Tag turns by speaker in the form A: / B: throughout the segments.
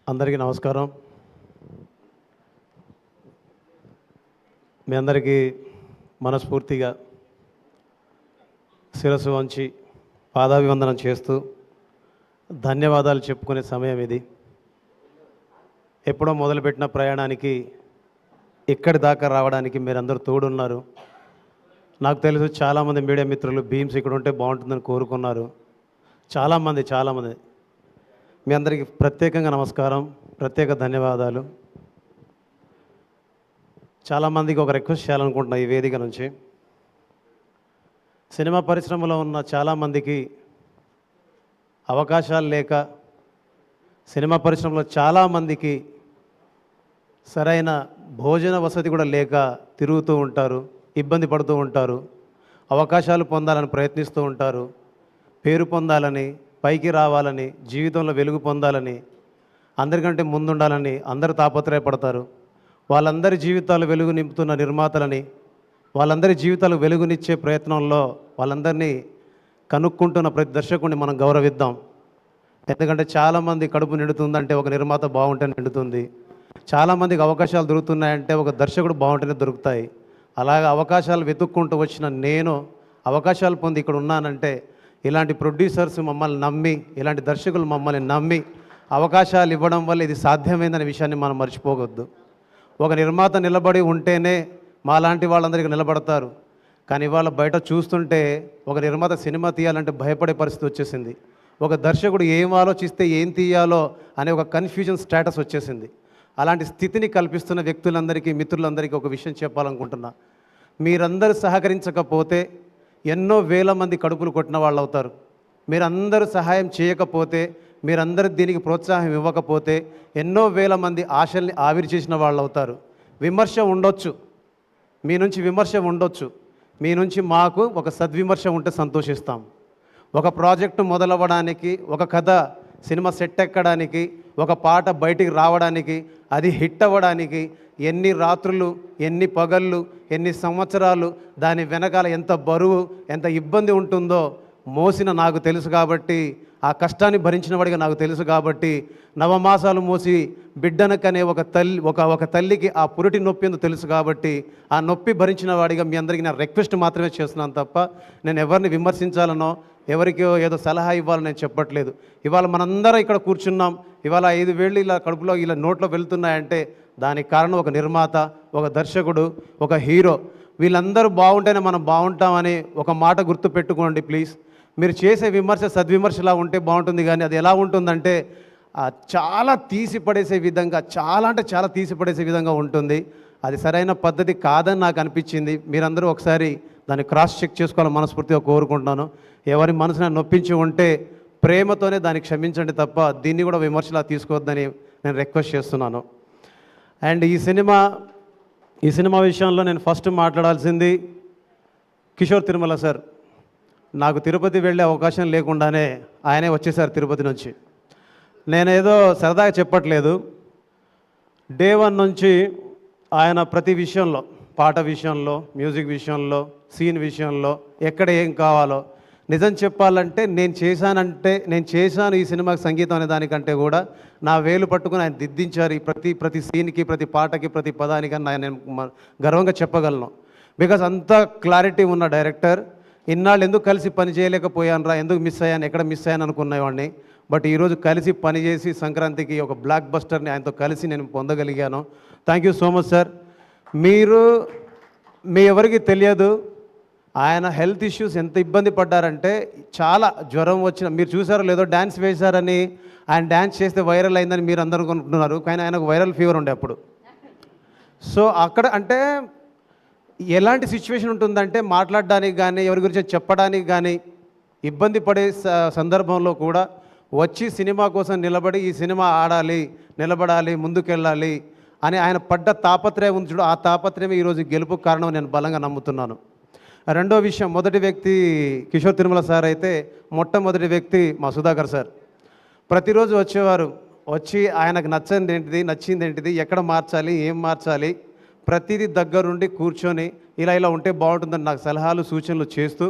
A: అందరికీ నమస్కారం. మీ అందరికీ మనస్ఫూర్తిగా శిరస్సు వంచి పాదాభివందనం చేస్తూ ధన్యవాదాలు చెప్పుకునే సమయం ఇది. ఎప్పుడో మొదలుపెట్టిన ప్రయాణానికి ఇక్కడి దాకా రావడానికి మీరందరూ తోడున్నారు. నాకు తెలుసు చాలామంది మీడియా మిత్రులు భీమ్స్ ఇక్కడ ఉంటే బాగుంటుందని కోరుకున్నారు. చాలామంది మీ అందరికీ ప్రత్యేకంగా నమస్కారం, ప్రత్యేక ధన్యవాదాలు. చాలామందికి ఒక రిక్వెస్ట్ చేయాలనుకుంటున్నా ఈ వేదిక నుంచి. సినిమా పరిశ్రమలో ఉన్న చాలామందికి అవకాశాలు లేక, సినిమా పరిశ్రమలో చాలామందికి సరైన భోజన వసతి కూడా లేక తిరుగుతూ ఉంటారు, ఇబ్బంది పడుతూ ఉంటారు, అవకాశాలు పొందాలని ప్రయత్నిస్తూ ఉంటారు, పేరు పొందాలని, పైకి రావాలని, జీవితంలో వెలుగు పొందాలని, అందరికంటే ముందుండాలని అందరూ తాపత్రయపడతారు. వాళ్ళందరి జీవితాలు వెలుగు నింపుతున్న నిర్మాతలని, వాళ్ళందరి జీవితాలు వెలుగునిచ్చే ప్రయత్నంలో వాళ్ళందరినీ కనుక్కుంటున్న ప్రతి దర్శకుడిని మనం గౌరవిద్దాం. ఎందుకంటే చాలామంది కడుపు నిండుతుందంటే ఒక నిర్మాత బాగుంటే నిండుతుంది. చాలామందికి అవకాశాలు దొరుకుతున్నాయంటే ఒక దర్శకుడు బాగుంటేనే దొరుకుతాయి. అలాగే అవకాశాలు వెతుక్కుంటూ వచ్చిన నేను అవకాశాలు పొంది ఇక్కడ ఉన్నానంటే ఇలాంటి ప్రొడ్యూసర్స్ మమ్మల్ని నమ్మి, ఇలాంటి దర్శకులు మమ్మల్ని నమ్మి అవకాశాలు ఇవ్వడం వల్ల ఇది సాధ్యమైందనే విషయాన్ని మనం మర్చిపోవద్దు. ఒక నిర్మాత నిలబడి ఉంటేనే మాలాంటి వాళ్ళందరికీ నిలబడతారు. కానీ ఇవాళ బయట చూస్తుంటే ఒక నిర్మాత సినిమా తీయాలంటే భయపడే పరిస్థితి వచ్చేసింది. ఒక దర్శకుడు ఏం ఆలోచిస్తే ఏం తీయాలో అనే ఒక కన్ఫ్యూజన్ స్టేటస్ వచ్చేసింది. అలాంటి స్థితిని కల్పిస్తున్న వ్యక్తులందరికీ, మిత్రులందరికీ ఒక విషయం చెప్పాలనుకుంటున్నా. మీరందరూ సహకరించకపోతే ఎన్నో వేల మంది కడుపులు కొట్టిన వాళ్ళు అవుతారు. మీరందరూ సహాయం చేయకపోతే, మీరందరూ దీనికి ప్రోత్సాహం ఇవ్వకపోతే ఎన్నో వేల మంది ఆశల్ని ఆవిరి చేసిన వాళ్ళు అవుతారు. విమర్శ ఉండొచ్చు, మీ నుంచి విమర్శ ఉండొచ్చు, మీ నుంచి మాకు ఒక సద్విమర్శ ఉంటే సంతోషిస్తాం. ఒక ప్రాజెక్టు మొదలవ్వడానికి, ఒక కథ సినిమా సెట్ ఎక్కడానికి, ఒక పాట బయటికి రావడానికి, అది హిట్ అవ్వడానికి ఎన్ని రాత్రులు, ఎన్ని పగళ్ళు, ఎన్ని సంవత్సరాలు, దాని వెనకాల ఎంత బరువు, ఎంత ఇబ్బంది ఉంటుందో మోసిన నాకు తెలుసు. కాబట్టి ఆ కష్టాన్ని భరించిన వాడిగా నాకు తెలుసు. కాబట్టి నవమాసాలు మోసి బిడ్డనకనే ఒక తల్లికి ఆ పురిటి నొప్పి ఎందుకు తెలుసు. కాబట్టి ఆ నొప్పి భరించిన వాడిగా మీ అందరికీ నా రిక్వెస్ట్ మాత్రమే చేస్తున్నాను తప్ప నేను ఎవరిని విమర్శించాలనో, ఎవరికి ఏదో సలహా ఇవ్వాలని నేను చెప్పట్లేదు. ఇవాళ మనందరం ఇక్కడ కూర్చున్నాం. ఇవాళ 5 వేళ్ళు ఇలా కడుపులో ఇలా నోట్లో వెళ్తున్నాయంటే దానికి కారణం ఒక నిర్మాత, ఒక దర్శకుడు, ఒక హీరో. వీళ్ళందరూ బాగుంటేనే మనం బాగుంటామని ఒక మాట గుర్తు పెట్టుకోండి ప్లీజ్. మీరు చేసే విమర్శ సద్విమర్శలా ఉంటే బాగుంటుంది. కానీ అది ఎలా ఉంటుందంటే చాలా తీసిపడేసే విధంగా, చాలా తీసిపడేసే విధంగా ఉంటుంది. అది సరైన పద్ధతి కాదని నాకు అనిపించింది. మీరందరూ ఒకసారి దాన్ని క్రాస్ చెక్ చేసుకోవాలని మనస్ఫూర్తిగా కోరుకుంటున్నాను. ఎవరి మనసుని నొప్పించి ఉంటే ప్రేమతోనే దాన్ని క్షమించండి తప్ప దీన్ని కూడా విమర్శలా తీసుకోవద్దని నేను రిక్వెస్ట్ చేస్తున్నాను. అండ్ ఈ సినిమా విషయంలో నేను ఫస్ట్ మాట్లాడాల్సింది కిషోర్ తిరుమల సార్. నాకు తిరుపతి వెళ్ళే అవకాశం లేకుండానే ఆయనే వచ్చేసారు తిరుపతి నుంచి. నేనేదో సరదాగా చెప్పట్లేదు. డే 1 నుంచి ఆయన ప్రతి విషయంలో, పాట విషయంలో, మ్యూజిక్ విషయంలో, సీన్ విషయంలో, ఎక్కడ ఏం కావాలో, నిజం చెప్పాలంటే నేను చేశాను ఈ సినిమాకి సంగీతం అనే దానికంటే కూడా నా వేలు పట్టుకుని ఆయన దిద్దించారు. ఈ ప్రతి సీన్కి, ప్రతి పాటకి, ప్రతి పదానికి నేను గర్వంగా చెప్పగలను. బికాజ్ అంత క్లారిటీ ఉన్న డైరెక్టర్. ఇన్నాళ్ళు ఎందుకు కలిసి పని చేయలేకపోయాను, ఎందుకు మిస్ అయ్యాను, ఎక్కడ మిస్ అయ్యాను అనుకునేవాడిని. బట్ ఈరోజు కలిసి పనిచేసి సంక్రాంతికి ఒక బ్లాక్ బస్టర్ని ఆయనతో కలిసి నేను పొందగలిగాను. Thank you so much sir. మీ ఎవరికి తెలియదు ఆయన హెల్త్ ఇష్యూస్ ఎంత ఇబ్బంది పడ్డారంటే, చాలా జ్వరం వచ్చిన, మీరు చూసారో లేదో డ్యాన్స్ వేశారని, ఆయన డ్యాన్స్ చేస్తే వైరల్ అయిందని మీరు అందరూ అనుకుంటున్నారు. కానీ ఆయనకు వైరల్ ఫీవర్ ఉండే అప్పుడు. సో అక్కడ అంటే ఎలాంటి సిచ్యువేషన్ ఉంటుందంటే మాట్లాడడానికి కానీ, ఎవరి గురించి చెప్పడానికి కానీ ఇబ్బంది పడే సందర్భంలో కూడా వచ్చి సినిమా కోసం నిలబడి ఈ సినిమా ఆడాలి, నిలబడాలి, ముందుకెళ్ళాలి అని ఆయన పడ్డ తాపత్రయం ఉంది చూడు, ఆ తాపత్రయమే ఈరోజు గెలుపుకు కారణం నేను బలంగా నమ్ముతున్నాను. రెండో విషయం, మొదటి వ్యక్తి కిషోర్ తిరుమల సార్ అయితే, మొట్టమొదటి వ్యక్తి మా సుధాకర్ సార్. ప్రతిరోజు వచ్చేవారు. వచ్చి ఆయనకు నచ్చింది ఏంటిది, ఎక్కడ మార్చాలి, ఏం మార్చాలి, ప్రతిదీ దగ్గరుండి కూర్చొని ఇలా ఉంటే బాగుంటుందని నాకు సలహాలు, సూచనలు చేస్తూ,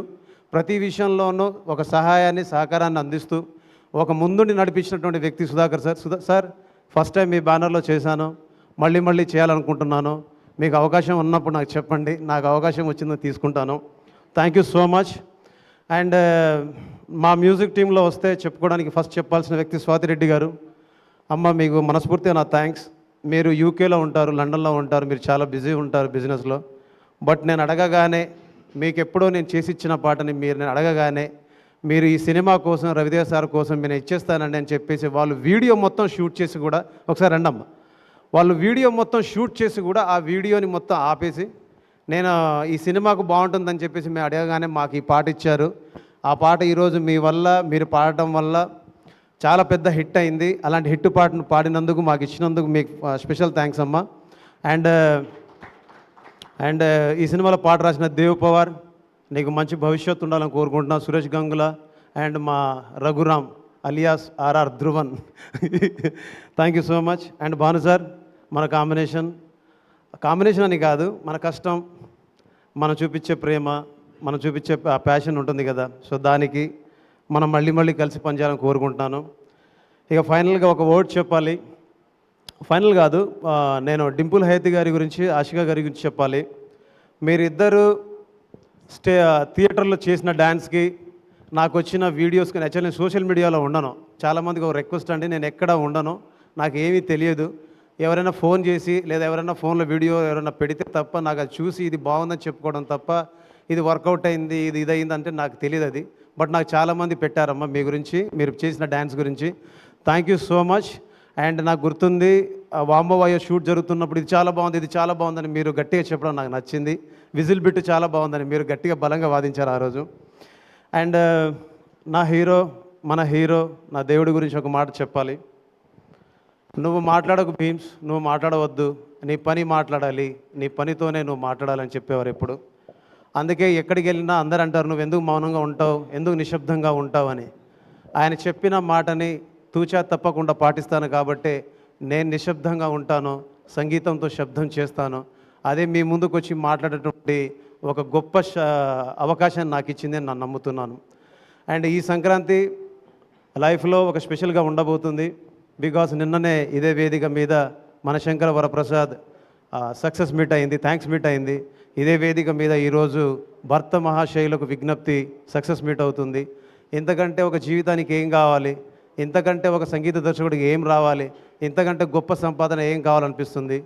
A: ప్రతి విషయంలోనూ ఒక సహాయాన్ని, సహకారాన్ని అందిస్తూ ఒక ముందుండి నడిపించినటువంటి వ్యక్తి Sudhakar sir. Sir first time మీ బ్యానర్లో చేశాను, మళ్ళీ మళ్ళీ చేయాలనుకుంటున్నాను. మీకు అవకాశం ఉన్నప్పుడు నాకు చెప్పండి, నాకు అవకాశం వచ్చిందని తీసుకుంటాను. Thank you so much. And మా మ్యూజిక్ టీంలో వస్తే చెప్పుకోవడానికి ఫస్ట్ చెప్పాల్సిన వ్యక్తి స్వాతిరెడ్డి గారు. అమ్మ, మీకు మనస్ఫూర్తిగా నా థ్యాంక్స్. మీరు యూకేలో ఉంటారు, లండన్లో ఉంటారు, మీరు చాలా బిజీ ఉంటారు బిజినెస్లో. బట్ నేను అడగగానే, మీకు ఎప్పుడో నేను చేసి ఇచ్చిన పాటని నేను అడగగానే మీరు ఈ సినిమా కోసం, రవిదేవ్ సార్ కోసం నేను ఇచ్చేస్తానండి అని చెప్పేసి వాళ్ళు వీడియో మొత్తం షూట్ చేసి కూడా, ఒకసారి రండమ్మ, వాళ్ళు వీడియో మొత్తం షూట్ చేసి కూడా ఆ వీడియోని మొత్తం ఆపేసి నేను ఈ సినిమాకు బాగుంటుందని చెప్పేసి మేము అడగగానే మాకు ఈ పాట ఇచ్చారు. ఆ పాట ఈరోజు మీ వల్ల, మీరు పాడటం వల్ల చాలా పెద్ద హిట్ అయింది. అలాంటి హిట్ పాటను పాడినందుకు, మాకు ఇచ్చినందుకు మీకు స్పెషల్ థ్యాంక్స్ అమ్మ. అండ్ ఈ సినిమాలో పాట రాసిన దేవ్ పవార్, నీకు మంచి భవిష్యత్తు ఉండాలని కోరుకుంటున్నాను. సురేష్ గంగుల అండ్ మా Raghuram alias RR Dhruvan, thank you so much. And Bhanu sir, మన కాంబినేషన్ అని కాదు, మన కష్టం, మనం చూపించే ప్రేమ, మనం చూపించే ప్యాషన్ ఉంటుంది కదా, సో దానికి మనం మళ్ళీ మళ్ళీ కలిసి పనిచేయాలని కోరుకుంటున్నాను. ఇక ఫైనల్గా ఒక వర్డ్ చెప్పాలి. ఫైనల్ కాదు, నేను డింపుల్ హైతి గారి గురించి, ఆషికా గారి గురించి చెప్పాలి. మీరిద్దరు థియేటర్లో చేసిన డ్యాన్స్కి, నాకు వచ్చిన వీడియోస్కి, యాక్చువల్లీ నేను సోషల్ మీడియాలో ఉండను. చాలామందికి ఒక రిక్వెస్ట్ అండి, నేను ఎక్కడ ఉండను, నాకు ఏమీ తెలియదు. ఎవరైనా ఫోన్ చేసి లేదా ఎవరైనా ఫోన్లో వీడియో ఎవరైనా పెడితే తప్ప నాకు అది చూసి ఇది బాగుందని చెప్పుకోవడం తప్ప, ఇది వర్కౌట్ అయింది, ఇది అయింది అంటే నాకు తెలియదు అది. బట్ నాకు చాలామంది పెట్టారమ్మా మీ గురించి, మీరు చేసిన డ్యాన్స్ గురించి. Thank you so much. And నాకు గుర్తుంది, వాంబోవాయో షూట్ జరుగుతున్నప్పుడు ఇది చాలా బాగుంది, ఇది చాలా బాగుందని మీరు గట్టిగా చెప్పడం నాకు నచ్చింది. విజిల్ బిట్ చాలా బాగుందని మీరు గట్టిగా బలంగా వాదించారు ఆ రోజు. అండ్ నా హీరో, మన హీరో, నా దేవుడి గురించి ఒక మాట చెప్పాలి. నువ్వు మాట్లాడకు భీమ్స్, నువ్వు మాట్లాడవద్దు, నీ పని మాట్లాడాలి, నీ పనితోనే నువ్వు మాట్లాడాలని చెప్పేవారు ఎప్పుడు. అందుకే ఎక్కడికి వెళ్ళినా అందరూ అంటారు, నువ్వు ఎందుకు మౌనంగా ఉంటావు, ఎందుకు నిశ్శబ్దంగా ఉంటావు అని. ఆయన చెప్పిన మాటని తూచా తప్పకుండా పాటిస్తాను కాబట్టి నేను నిశ్శబ్దంగా ఉంటాను, సంగీతంతో శబ్దం చేస్తాను. అదే మీ ముందుకు వచ్చి మాట్లాడేటువంటి ఒక గొప్ప అవకాశాన్ని నాకు ఇచ్చింది అని నేను నమ్ముతున్నాను. అండ్ ఈ సంక్రాంతి లైఫ్లో ఒక స్పెషల్గా ఉండబోతుంది. బికాస్ నిన్ననే ఇదే వేదిక మీద మన శంకర వరప్రసాద్ సక్సెస్ మీట్ అయింది, థ్యాంక్స్ మీట్ అయింది. ఇదే వేదిక మీద ఈరోజు భర్త మహాశైలకు విజ్ఞప్తి సక్సెస్ మీట్ అవుతుంది. ఇంతకంటే ఒక జీవితానికి ఏం కావాలి, ఇంతకంటే ఒక సంగీత దర్శకుడికి ఏం రావాలి, ఇంతకంటే గొప్ప సంపాదన ఏం కావాలనిపిస్తుంది.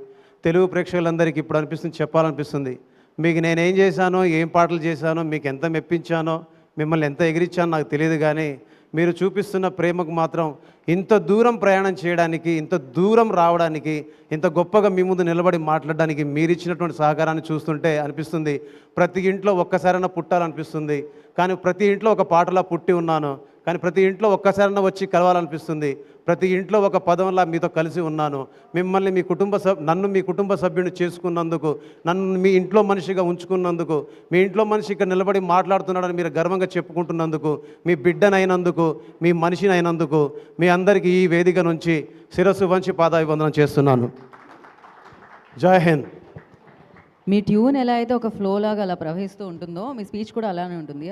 A: తెలుగు ప్రేక్షకులందరికీ ఇప్పుడు అనిపిస్తుంది, చెప్పాలనిపిస్తుంది. మీకు నేనేం చేశానో, ఏం పాటలు చేశానో, మీకు ఎంత మెప్పించానో, మిమ్మల్ని ఎంత ఎగిరించానో నాకు తెలియదు, కానీ మీరు చూపిస్తున్న ప్రేమకు మాత్రం ఇంత దూరం ప్రయాణం చేయడానికి, ఇంత దూరం రావడానికి, ఇంత గొప్పగా మీ ముందు నిలబడి మాట్లాడడానికి మీరు ఇచ్చినటువంటి సహకారాన్ని చూస్తుంటే అనిపిస్తుంది ప్రతి ఇంట్లో ఒక్కసారైనా పుట్టాలనిపిస్తుంది. కానీ ప్రతి ఇంట్లో ఒక పాటలా పుట్టి ఉన్నాను, కానీ ప్రతి ఇంట్లో ఒక్కసారైనా వచ్చి కలవాలనిపిస్తుంది. ప్రతి ఇంట్లో ఒక పదంలా మీతో కలిసి ఉన్నాను. మిమ్మల్ని నన్ను మీ కుటుంబ సభ్యుని చేసుకున్నందుకు, నన్ను మీ ఇంట్లో మనిషిగా ఉంచుకున్నందుకు, మీ ఇంట్లో మనిషి ఇక్కడ నిలబడి మాట్లాడుతున్నాడని మీరు గర్వంగా చెప్పుకుంటున్నందుకు, మీ బిడ్డనైనందుకు, మీ మనిషిని అయినందుకు మీ అందరికీ ఈ వేదిక నుంచి శిరస్సు వంచి పాదాభివందనం చేస్తున్నాను. జై హింద్.
B: మీ ట్యూన్ ఎలా అయితే ఒక ఫ్లో లాగా అలా ప్రవహిస్తూ ఉంటుందో, మీ స్పీచ్ కూడా అలానే ఉంటుంది.